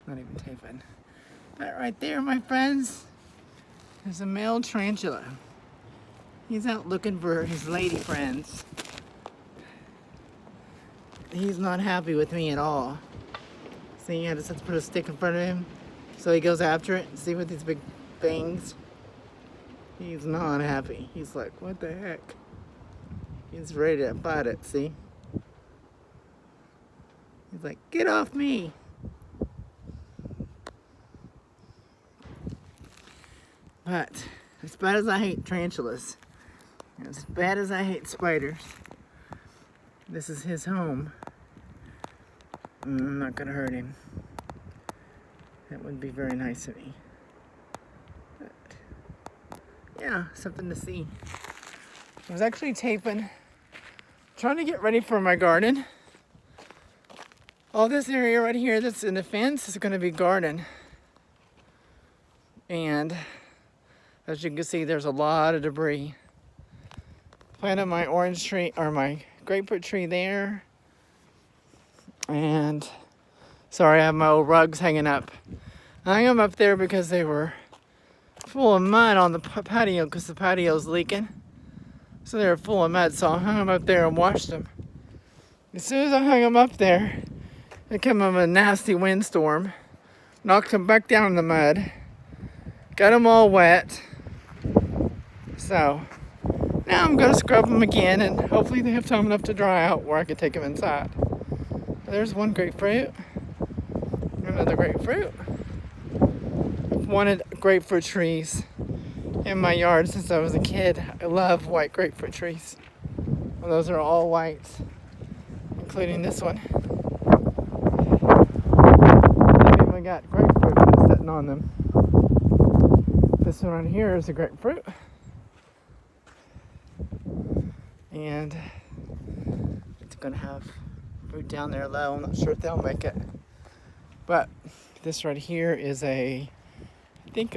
Not even taping. But right there, my friends, is a male tarantula. He's out looking for his lady friends. He's not happy with me at all. See, I just have to put a stick in front of him so he goes after it. See, with these big fangs? He's not happy. He's like, what the heck? He's ready to fight it, see? He's like, get off me! But as bad as I hate tarantulas, as bad as I hate spiders, this is his home. I'm not gonna hurt him. That would be very nice of me. But yeah, something to see. I was actually taping, trying to get ready for my garden. All this area right here that's in the fence is gonna be garden. And as you can see, there's a lot of debris. Planted my orange tree, or my grapefruit tree there. And sorry, I have my old rugs hanging up. I hung them up there because they were full of mud on the patio because the patio's leaking. So they were full of mud, so I hung them up there and washed them. As soon as I hung them up there, it came up a nasty windstorm. Knocked them back down in the mud. Got them all wet. So now I'm going to scrub them again, and hopefully they have time enough to dry out where I can take them inside. There's one grapefruit. Another grapefruit. I've wanted grapefruit trees in my yard since I was a kid. I love white grapefruit trees. Well, those are all white, including this one. They've even got grapefruit sitting on them. This one right here is a grapefruit. And it's gonna have fruit down there low. I'm not sure if they'll make it. But this right here is I think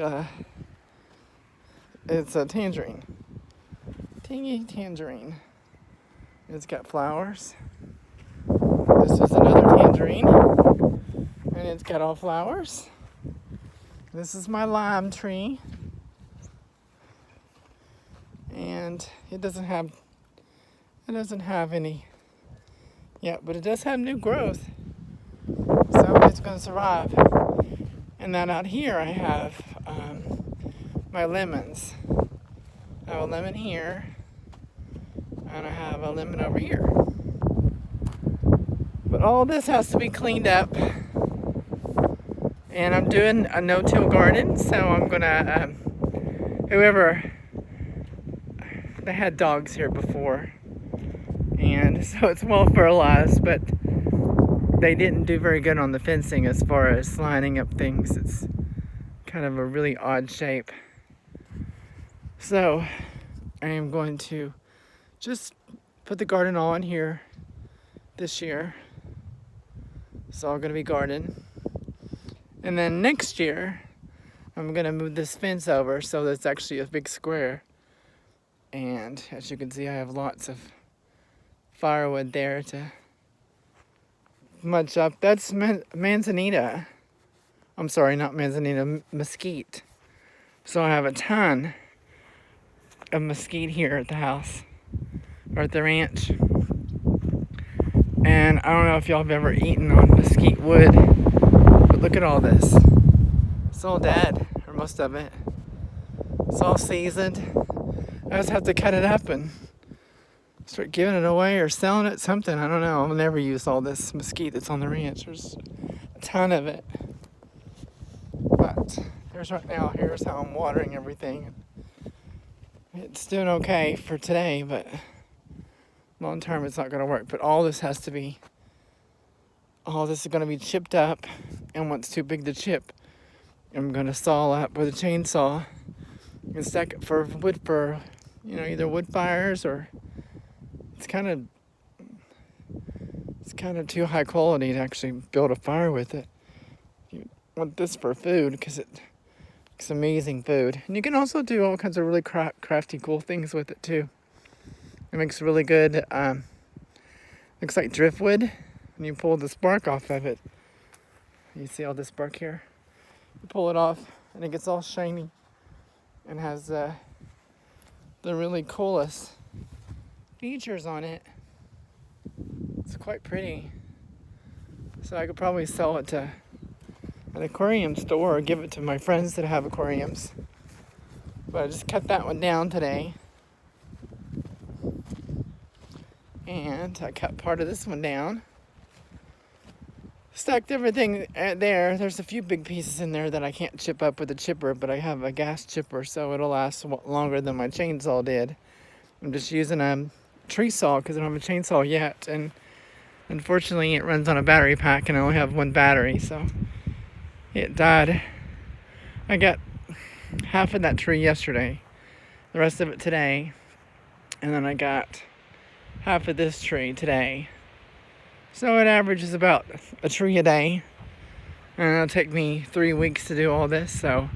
it's a tangerine. Tangy tangerine. It's got flowers. This is another tangerine. And it's got all flowers. This is my lime tree. And it doesn't have any yet, but it does have new growth. So it's going to survive. And then out here I have my lemons. I have a lemon here, and I have a lemon over here. But all this has to be cleaned up. And I'm doing a no-till garden, so I'm gonna, they had dogs here before, and so it's well fertilized, but they didn't do very good on the fencing as far as lining up things. It's kind of a really odd shape. So I am going to just put the garden on here this year. It's all going to be garden. And then next year, I'm going to move this fence over so that's actually a big square. And as you can see, I have lots of firewood there to mulch up. That's manzanita. I'm sorry, not manzanita, mesquite. So I have a ton of mesquite here at the house, or at the ranch. And I don't know if y'all have ever eaten on mesquite wood, but look at all this. It's all dead, or most of it. It's all seasoned. I just have to cut it up and start giving it away or selling it, something. I don't know. I'll never use all this mesquite that's on the ranch. There's a ton of it. But here's right now, here's how I'm watering everything. It's doing okay for today, but long term it's not going to work. But all this is going to be chipped up, and what's too big to chip, I'm going to saw up with a chainsaw and stack it for wood for, either wood fires, or it's kind of too high quality to actually build a fire with it. You want this for food because it's amazing food. And you can also do all kinds of really crafty, cool things with it too. It makes really good, looks like driftwood when you pull the spark off of it. You see all this bark here? You pull it off and it gets all shiny and has the really coolest features on it. It's quite pretty. So I could probably sell it to an aquarium store or give it to my friends that have aquariums. But I just cut that one down today. And I cut part of this one down. Stacked everything there. There's a few big pieces in there that I can't chip up with a chipper, but I have a gas chipper, so it'll last longer than my chainsaw did. I'm just using a tree saw because I don't have a chainsaw yet, and unfortunately it runs on a battery pack and I only have one battery, so it died. I got half of that tree yesterday, the rest of it today, and then I got half of this tree today. So it averages about a tree a day, and it'll take me 3 weeks to do all this, so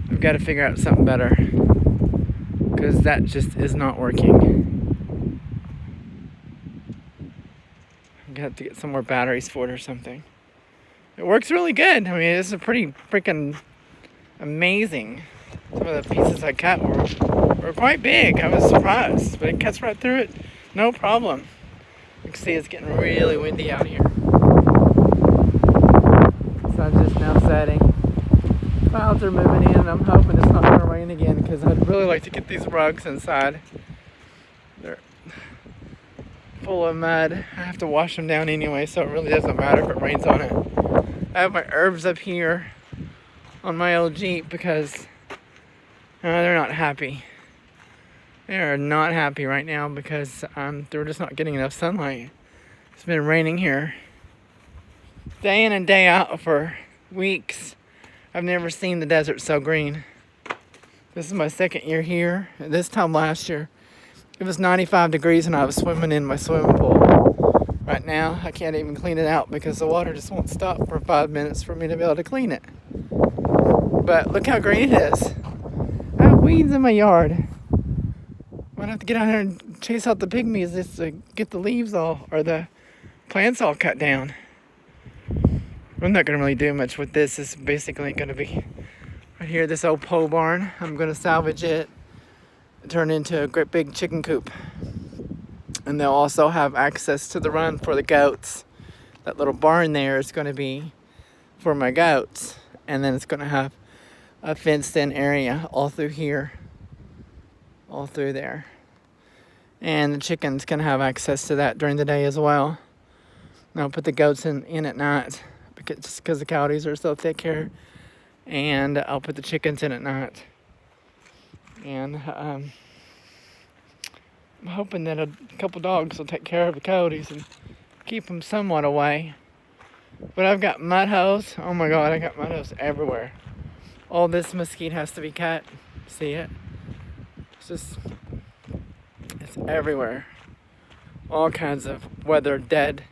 I've got to figure out something better, because that just is not working. I'm gonna have to get some more batteries for it or something. It works really good. I mean, it's a pretty freaking amazing. Some of the pieces I cut were quite big. I was surprised, but it cuts right through it, no problem. You can see it's getting really windy out here. Sun's just now setting. Clouds are moving in, and I'm hoping it's not going to rain again because I'd really like to get these rugs inside. They're full of mud. I have to wash them down anyway, so it really doesn't matter if it rains on it. I have my herbs up here on my old Jeep because they're not happy. They are not happy right now because they're just not getting enough sunlight. It's been raining here day in and day out for weeks. I've never seen the desert so green. This is my second year here. This time last year, it was 95 degrees and I was swimming in my swimming pool. Right now, I can't even clean it out because the water just won't stop for 5 minutes for me to be able to clean it. But look how green it is. I have weeds in my yard. I'm gonna have to get out here and chase out the pygmies just to get the leaves all, or the plants all cut down. I'm not gonna really do much with this. It's basically gonna be right here, this old pole barn. I'm gonna salvage it, turn it into a great big chicken coop. And they'll also have access to the run for the goats. That little barn there is gonna be for my goats. And then it's gonna have a fenced in area all through here. All through there. And the chickens can have access to that during the day as well. And I'll put the goats in at night because the coyotes are so thick here. And I'll put the chickens in at night. And I'm hoping that a couple dogs will take care of the coyotes and keep them somewhat away. But I've got mud holes. Oh my God, I got mud holes everywhere. All this mesquite has to be cut. See it? It's everywhere. All kinds of weathered, dead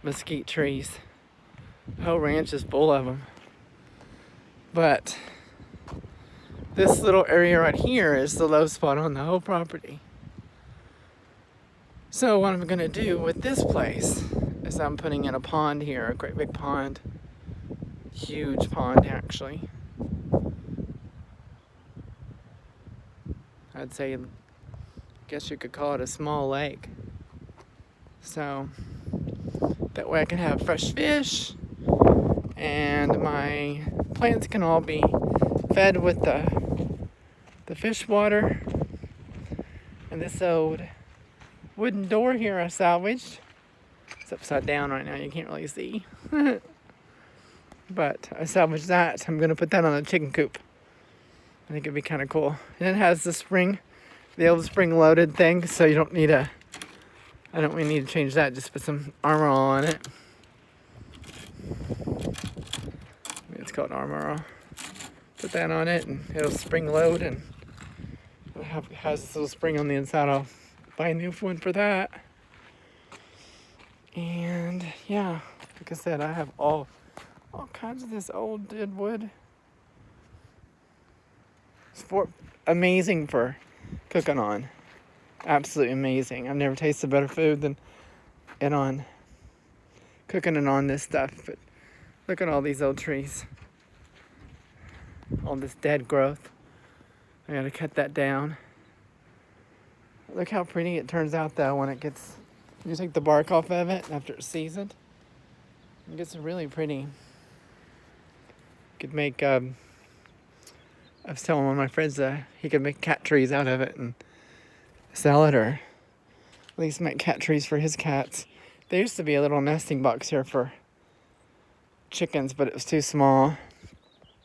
mesquite trees. The whole ranch is full of them. But this little area right here is the low spot on the whole property. So what I'm gonna do with this place is I'm putting in a pond here, a great big pond. Huge pond, actually. I'd say, I guess you could call it a small lake. So that way I can have fresh fish and my plants can all be fed with the fish water. And this old wooden door here I salvaged. It's upside down right now, you can't really see. But I salvaged that. I'm gonna put that on a chicken coop. I think it'd be kind of cool. And it has the spring, the old spring loaded thing, so you don't need I don't really need to change that, just put some armor on it. It's called armor. Put that on it and it'll spring load, and it has this little spring on the inside. I'll buy a new one for that. And yeah, like I said, I have all kinds of this old dead wood. It's amazing for cooking on. Absolutely amazing. I've never tasted better food than cooking it on this stuff. But Look at all these old trees. All this dead growth. I gotta cut that down. Look how pretty it turns out though when you take the bark off of it after it's seasoned. It gets really pretty. You could make, I was telling one of my friends he could make cat trees out of it and sell it, or at least make cat trees for his cats. There used to be a little nesting box here for chickens, but it was too small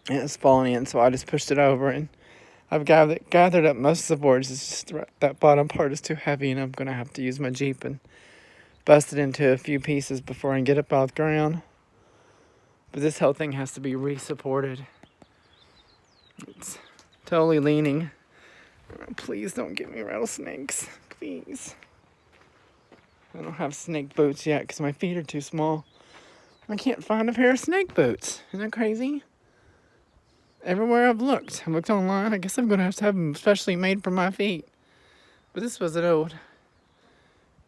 and it was falling in, so I just pushed it over, and I've gathered up most of the boards. It's just that bottom part is too heavy, and I'm going to have to use my Jeep and bust it into a few pieces before I can get up out of the ground. But this whole thing has to be re-supported. It's totally leaning. Oh, please don't give me rattlesnakes. Please. I don't have snake boots yet because my feet are too small. I can't find a pair of snake boots. Isn't that crazy? Everywhere I've looked online. I guess I'm going to have them specially made for my feet. But this was an old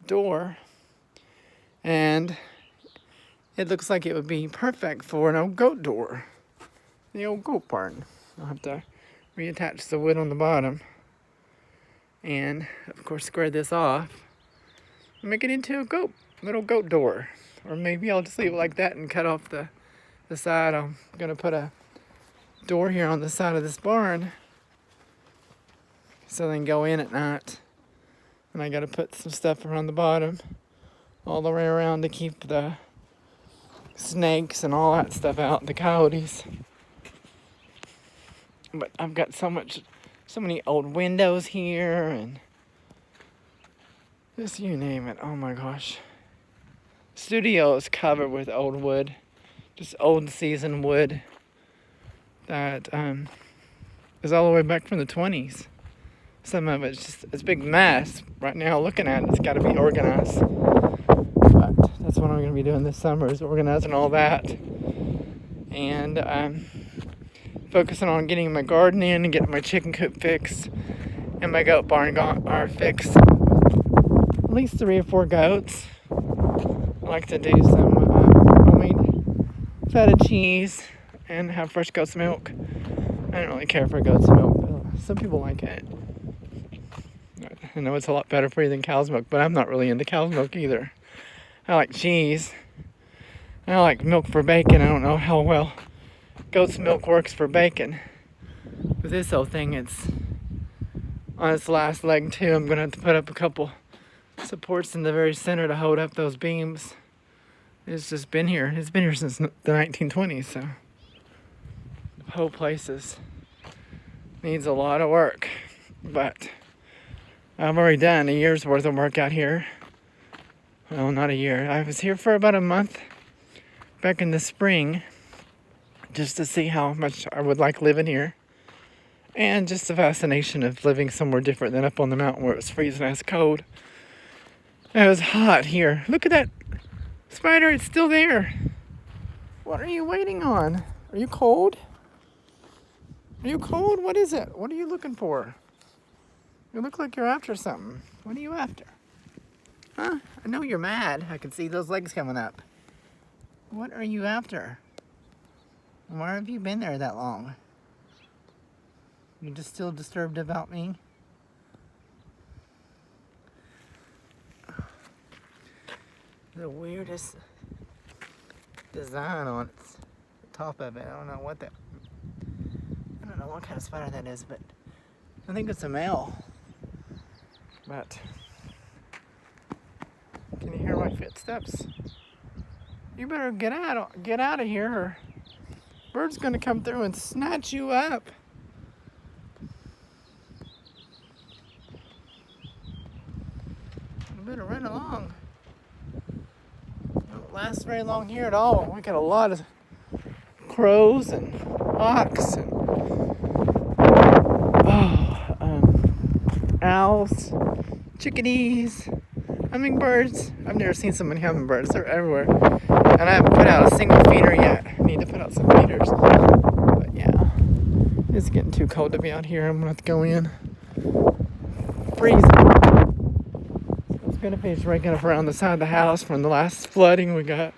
door. And it looks like it would be perfect for an old goat door. The old goat barn. I'll have to reattach the wood on the bottom. And, of course, square this off. And make it into a little goat door. Or maybe I'll just leave it like that and cut off the side. I'm going to put a door here on the side of this barn so they can go in at night. And I got to put some stuff around the bottom all the way around to keep the snakes and all that stuff out, the coyotes. But I've got so many old windows here, and just you name it. Oh my gosh. Studio is covered with old wood, just old seasoned wood that is all the way back from the 20s. Some of it's a big mess. Right now, looking at it, it's got to be organized. But that's what I'm going to be doing this summer, is organizing all that. And I'm focusing on getting my garden in and getting my chicken coop fixed and my goat barn are fixed. At least 3 or 4 goats. I like to do some homemade feta cheese and have fresh goat's milk. I don't really care for goat's milk, but some people like it. I know it's a lot better for you than cow's milk, but I'm not really into cow's milk either. I like cheese. I like milk for bacon. I don't know how well goat's milk works for bacon. With this whole thing, it's on its last leg too. I'm gonna have to put up a couple supports in the very center to hold up those beams. It's just been here. It's been here since the 1920s, so the whole place needs a lot of work. But I've already done a year's worth of work out here. Well, not a year. I was here for about a month back in the spring just to see how much I would like living here. And just the fascination of living somewhere different than up on the mountain where it was freezing ass cold. It was hot here. Look at that spider, it's still there. What are you waiting on? Are you cold? Are you cold? What is it? What are you looking for? You look like you're after something. What are you after? Huh? I know you're mad. I can see those legs coming up. What are you after? Why have you been there that long? You're just still disturbed about me? The weirdest design on its top of it. I don't know what kind of spider that is, but I think it's a male. But can you hear my footsteps? You better get out of here, or bird's gonna come through and snatch you up. You better run along. Don't last very long here at all. We got a lot of crows and hawks and owls, chickadees, hummingbirds. I've never seen so many hummingbirds. They're everywhere. And I haven't put out a single feeder yet. I need to put out some feeders. But yeah, it's getting too cold to be out here. I'm gonna have to go in. Freezing. It's gonna be raking up around the side of the house from the last flooding we got.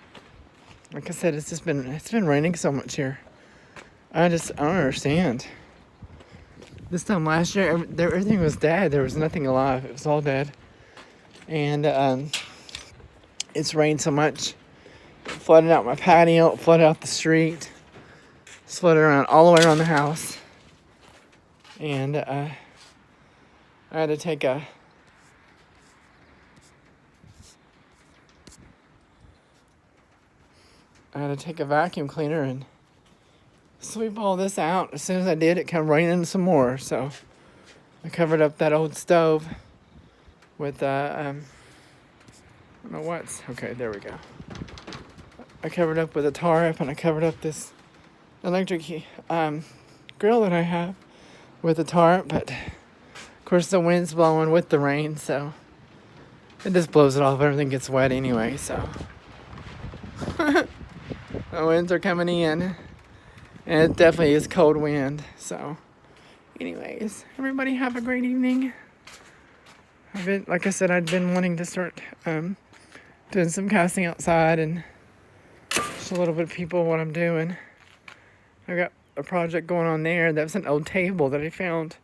Like I said, it's been raining so much here. I don't understand. This time last year, everything was dead. There was nothing alive. It was all dead. And it's rained so much. It flooded out my patio. It flooded out the street. It's flooded around all the way around the house. And I had to take a vacuum cleaner and sweep all this out. As soon as I did, it kept raining some more. So I covered up that old stove with I don't know what's okay. There we go. I covered up with a tarp, and I covered up this electric grill that I have with a tarp. But of course, the wind's blowing with the rain, so it just blows it off. Everything gets wet anyway. So the winds are coming in, and it definitely is cold wind. So, anyways, everybody have a great evening. Like I said, I'd been wanting to start doing some casting outside and just a little bit of people what I'm doing. I got a project going on there. That's an old table that I found.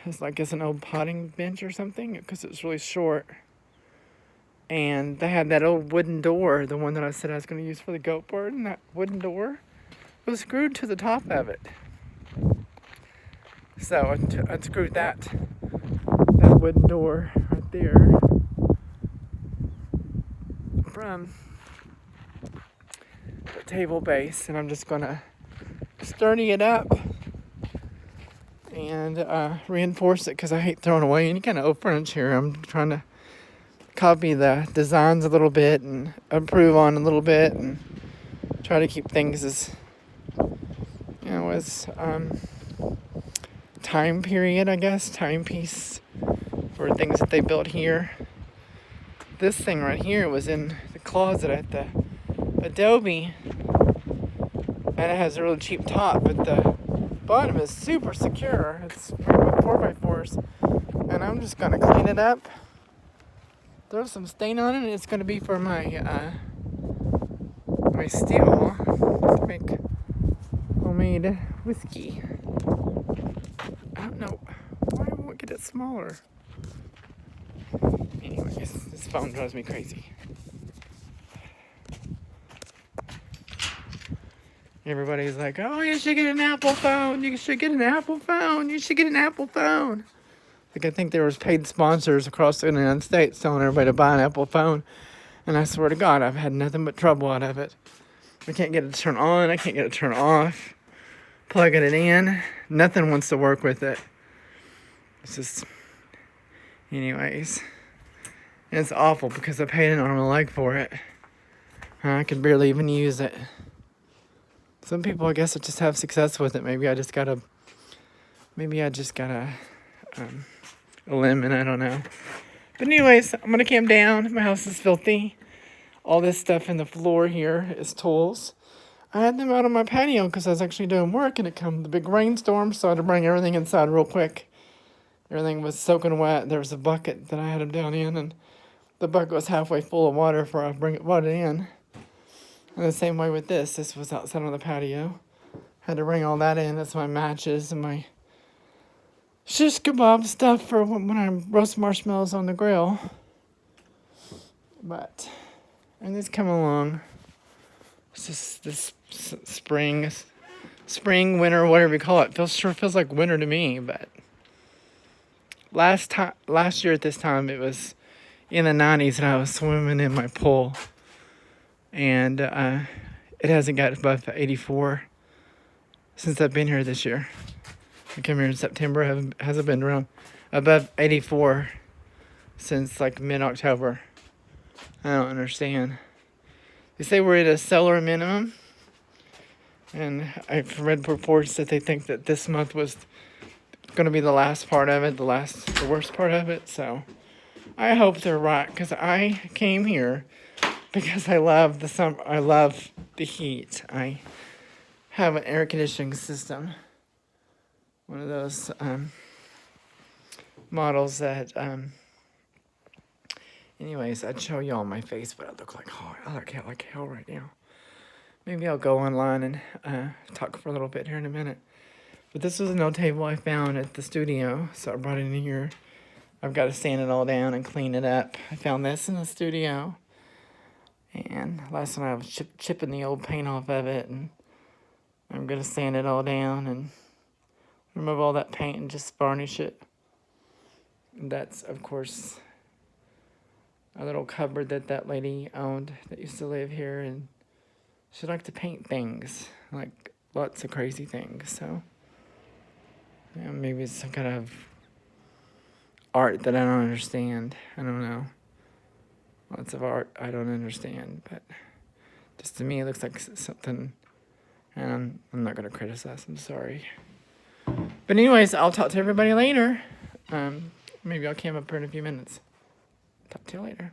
It's an old potting bench or something because it's really short. And they had that old wooden door, the one that I said I was going to use for the goat board, and that wooden door was screwed to the top of it. So I screwed that wooden door right there from the table base, and I'm just gonna sturdy it up and reinforce it because I hate throwing away any kind of old furniture. I'm trying to copy the designs a little bit and improve on a little bit and try to keep things as time period, I guess, timepiece for things that they built here. This thing right here was in the closet at the Adobe, and it has a really cheap top, but the bottom is super secure. It's 4x4s, and I'm just gonna clean it up, throw some stain on it, and it's gonna be for my my still to make homemade whiskey. I don't know why I won't get it smaller. Anyways, this phone drives me crazy. Everybody's like, oh, you should get an Apple phone. You should get an Apple phone. You should get an Apple phone. Like, I think there was paid sponsors across the United States telling everybody to buy an Apple phone. And I swear to God, I've had nothing but trouble out of it. I can't get it to turn on. I can't get it to turn off. Plugging it in. Nothing wants to work with it. It's just... Anyways. It's awful because I paid an arm and a leg for it. I could barely even use it. Some people, I guess, just have success with it. Maybe I just gotta limit. I don't know. But anyways, I'm gonna calm down. My house is filthy. All this stuff in the floor here is tools. I had them out on my patio because I was actually doing work, and it came the big rainstorm, so I had to bring everything inside real quick. Everything was soaking wet. There was a bucket that I had them down in, and the bucket was halfway full of water before I brought it in. And the same way with this. This was outside on the patio. Had to bring all that in. That's my matches and my shish kebab stuff for when I roast marshmallows on the grill. But, and it's coming along. It's just this spring, winter, whatever you call it. Feels like winter to me, but last year at this time, it was in the 90s, and I was swimming in my pool, and it hasn't got above 84 since I've been here this year. I came here in September. Hasn't been around above 84 since like mid-October. I don't understand. They say we're at a solar minimum, and I've read reports that they think that this month was going to be the last part of it, the worst part of it. So I hope they're right, because I came here because I love the summer. I love the heat. I have an air conditioning system, one of those models that. Anyways, I'd show y'all my face, but I look like hell right now. maybe I'll go online and talk for a little bit here in a minute. But this was a note table I found at the studio, so I brought it in here. I've got to sand it all down and clean it up. I found this in the studio. And last night I was chipping the old paint off of it, and I'm going to sand it all down and remove all that paint and just varnish it. And that's, of course, a little cupboard that lady owned that used to live here, and she liked to paint things, like lots of crazy things. So yeah, maybe it's some kind of art that I don't understand. I don't know. Lots of art I don't understand, but just to me it looks like something, and I'm not going to criticize, I'm sorry. But anyways, I'll talk to everybody later. Maybe I'll come up here in a few minutes. Talk to you later.